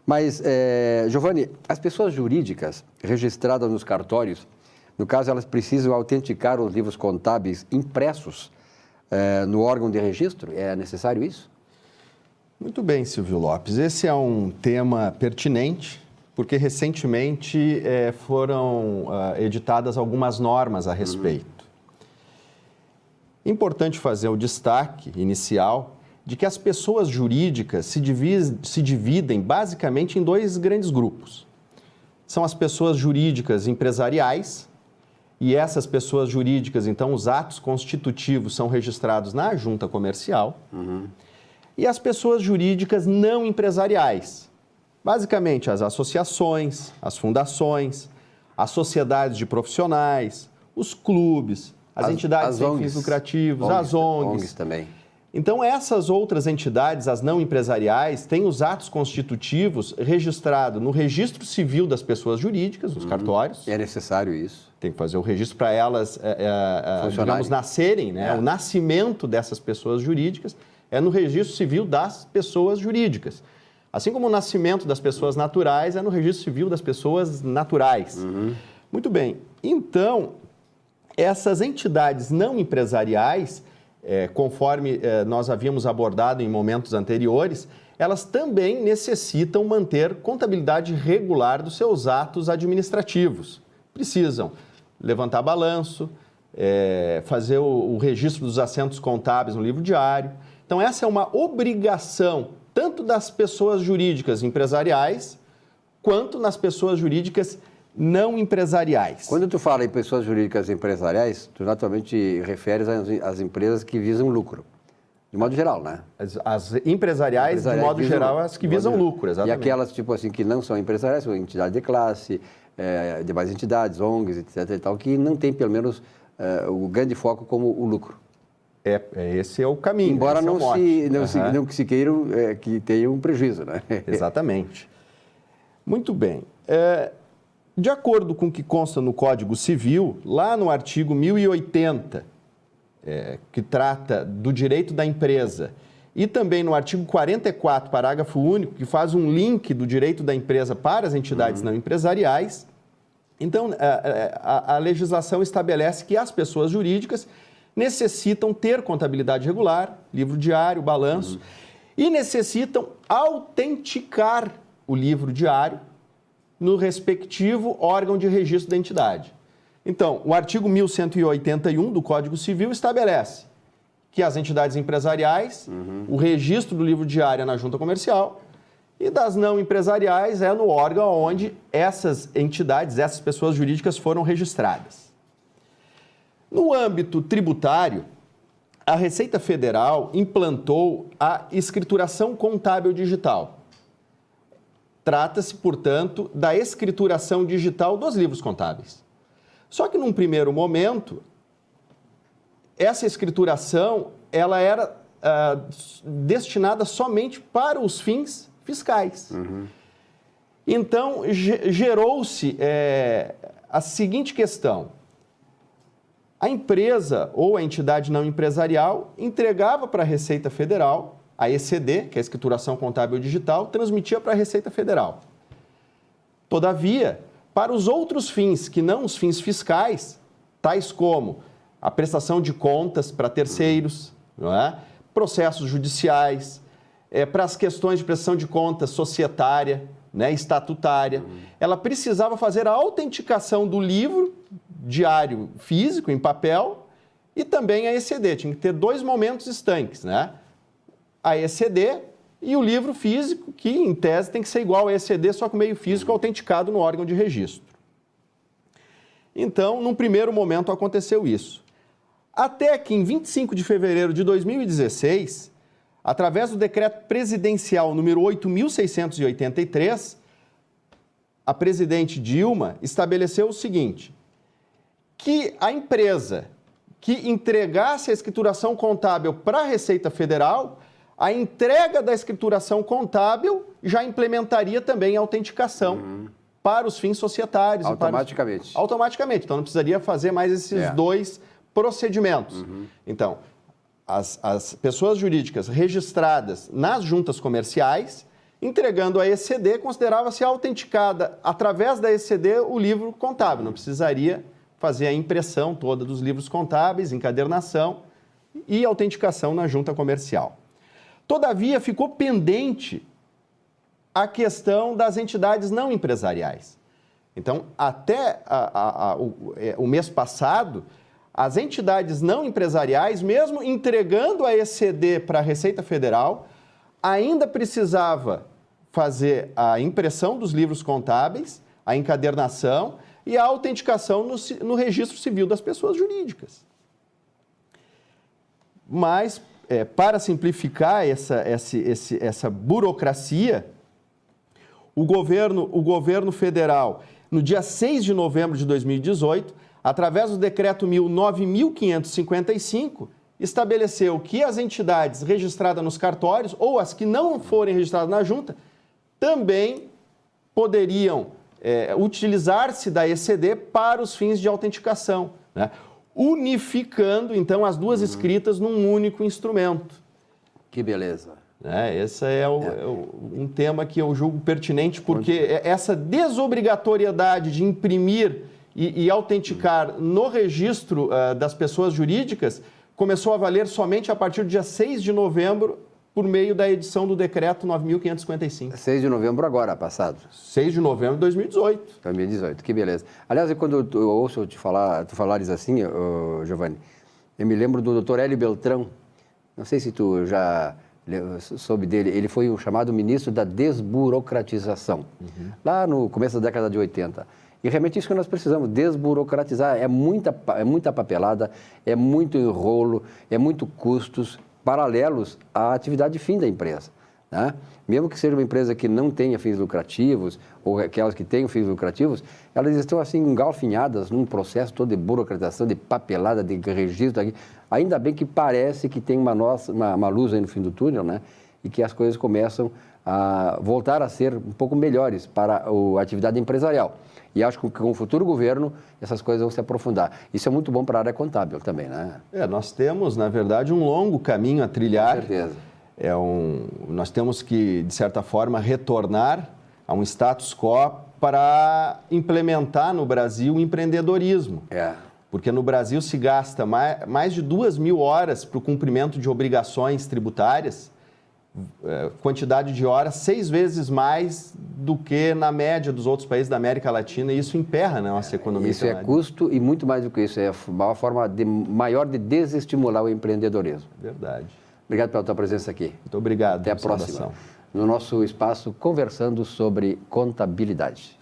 Mas, Giovanni, as pessoas jurídicas registradas nos cartórios, no caso, elas precisam autenticar os livros contábeis impressos no órgão de registro? É necessário isso? Muito bem, Silvio Lopes. Esse é um tema pertinente, porque recentemente foram editadas algumas normas a respeito. Importante fazer o destaque inicial de que as pessoas jurídicas se dividem basicamente em dois grandes grupos. São as pessoas jurídicas empresariais, e essas pessoas jurídicas, então, os atos constitutivos são registrados na junta comercial, e as pessoas jurídicas não empresariais, basicamente as associações, as fundações, as sociedades de profissionais, os clubes, as entidades sem fins lucrativos, as ONGs também. Então, essas outras entidades, as não empresariais, têm os atos constitutivos registrados no registro civil das pessoas jurídicas, nos cartórios. É necessário isso. Tem que fazer o registro para elas, digamos, nascerem, né? O nascimento dessas pessoas jurídicas é no registro civil das pessoas jurídicas. Assim como o nascimento das pessoas naturais é no registro civil das pessoas naturais. Muito bem. Então, essas entidades não empresariais, conforme nós havíamos abordado em momentos anteriores, elas também necessitam manter contabilidade regular dos seus atos administrativos. Precisam levantar balanço, fazer o registro dos assentos contábeis no livro diário. Então, essa é uma obrigação tanto das pessoas jurídicas empresariais quanto nas pessoas jurídicas não empresariais. Quando tu fala em pessoas jurídicas empresariais, tu naturalmente referes às empresas que visam lucro, de modo geral, né? As empresariais, de modo geral, as que visam lucro, exatamente. E aquelas, tipo assim, que não são empresariais, são entidade de classe, demais entidades, ONGs, etc. e tal, que não tem, pelo menos, o grande foco como o lucro. Esse é o caminho. Embora não se queiram que tenha um prejuízo, né? Exatamente. Muito bem. De acordo com o que consta no Código Civil, lá no artigo 1080, que trata do direito da empresa, e também no artigo 44, parágrafo único, que faz um link do direito da empresa para as entidades não empresariais, então a legislação estabelece que as pessoas jurídicas necessitam ter contabilidade regular, livro diário, balanço, e necessitam autenticar o livro diário no respectivo órgão de registro da entidade. Então, o artigo 1181 do Código Civil estabelece que as entidades empresariais, o registro do livro diário é na junta comercial, e das não empresariais é no órgão onde essas entidades, essas pessoas jurídicas foram registradas. No âmbito tributário, a Receita Federal implantou a escrituração contábil digital. Trata-se, portanto, da escrituração digital dos livros contábeis. Só que, num primeiro momento, essa escrituração ela era destinada somente para os fins fiscais. Então, gerou-se a seguinte questão. A empresa ou a entidade não empresarial entregava para a Receita Federal a ECD, que é a Escrituração Contábil Digital, transmitia para a Receita Federal. Todavia, para os outros fins, que não os fins fiscais, tais como a prestação de contas para terceiros, não é? Processos judiciais, para as questões de prestação de contas societária, né, estatutária, ela precisava fazer a autenticação do livro diário físico, em papel, e também a ECD. Tinha que ter dois momentos estanques, né? A ECD e o livro físico, que em tese tem que ser igual a ECD, só que o meio físico autenticado no órgão de registro. Então, num primeiro momento aconteceu isso. Até que em 25 de fevereiro de 2016, através do decreto presidencial número 8.683, a presidente Dilma estabeleceu o seguinte, que a empresa que entregasse a escrituração contábil para a Receita Federal, a entrega da escrituração contábil já implementaria também a autenticação para os fins societários. Automaticamente. Automaticamente. Então, não precisaria fazer mais esses dois procedimentos. Então, as pessoas jurídicas registradas nas juntas comerciais Entregando a ECD, considerava-se autenticada através da ECD o livro contábil, não precisaria fazer a impressão toda dos livros contábeis, encadernação e autenticação na junta comercial. Todavia, ficou pendente a questão das entidades não empresariais. Então, até o mês passado, as entidades não empresariais, mesmo entregando a ECD para a Receita Federal, ainda precisava fazer a impressão dos livros contábeis, a encadernação e a autenticação no registro civil das pessoas jurídicas. Mas, para simplificar essa burocracia, o governo federal, no dia 6 de novembro de 2018, através do Decreto 9.555, estabeleceu que as entidades registradas nos cartórios ou as que não forem registradas na junta também poderiam utilizar-se da ECD para os fins de autenticação, né? Unificando, então, as duas escritas num único instrumento. Que beleza. Esse é um tema que eu julgo pertinente, porque essa desobrigatoriedade de imprimir e autenticar no registro das pessoas jurídicas começou a valer somente a partir do dia 6 de novembro, por meio da edição do Decreto 9.555. 6 de novembro agora, passado. 6 de novembro de 2018. 2018, que beleza. Aliás, quando eu ouço tu falares assim, Giovanni, eu me lembro do Dr. Hélio Beltrão, não sei se tu já soube dele, ele foi o chamado ministro da desburocratização, lá no começo da década de 80. E realmente isso que nós precisamos, desburocratizar. É muita papelada, é muito enrolo, é muito custos paralelos à atividade fim da empresa, né? Mesmo que seja uma empresa que não tenha fins lucrativos, ou aquelas que tenham fins lucrativos, elas estão assim engalfinhadas num processo todo de burocratização, de papelada, de registro. Ainda bem que parece que tem uma luz aí no fim do túnel, né? E que as coisas começam a voltar a ser um pouco melhores para a atividade empresarial. E acho que com o futuro governo essas coisas vão se aprofundar. Isso é muito bom para a área contábil também, né? Nós temos, na verdade, um longo caminho a trilhar. Com certeza. Nós temos que, de certa forma, retornar a um status quo para implementar no Brasil o empreendedorismo. Porque no Brasil se gasta mais de 2.000 horas para o cumprimento de obrigações tributárias, quantidade de horas 6 vezes mais do que na média dos outros países da América Latina, e isso emperra a nossa economia. Isso é custo e muito mais do que isso, é uma forma maior de desestimular o empreendedorismo. Verdade. Obrigado pela tua presença aqui. Muito obrigado. Até a próxima. No nosso espaço, conversando sobre contabilidade.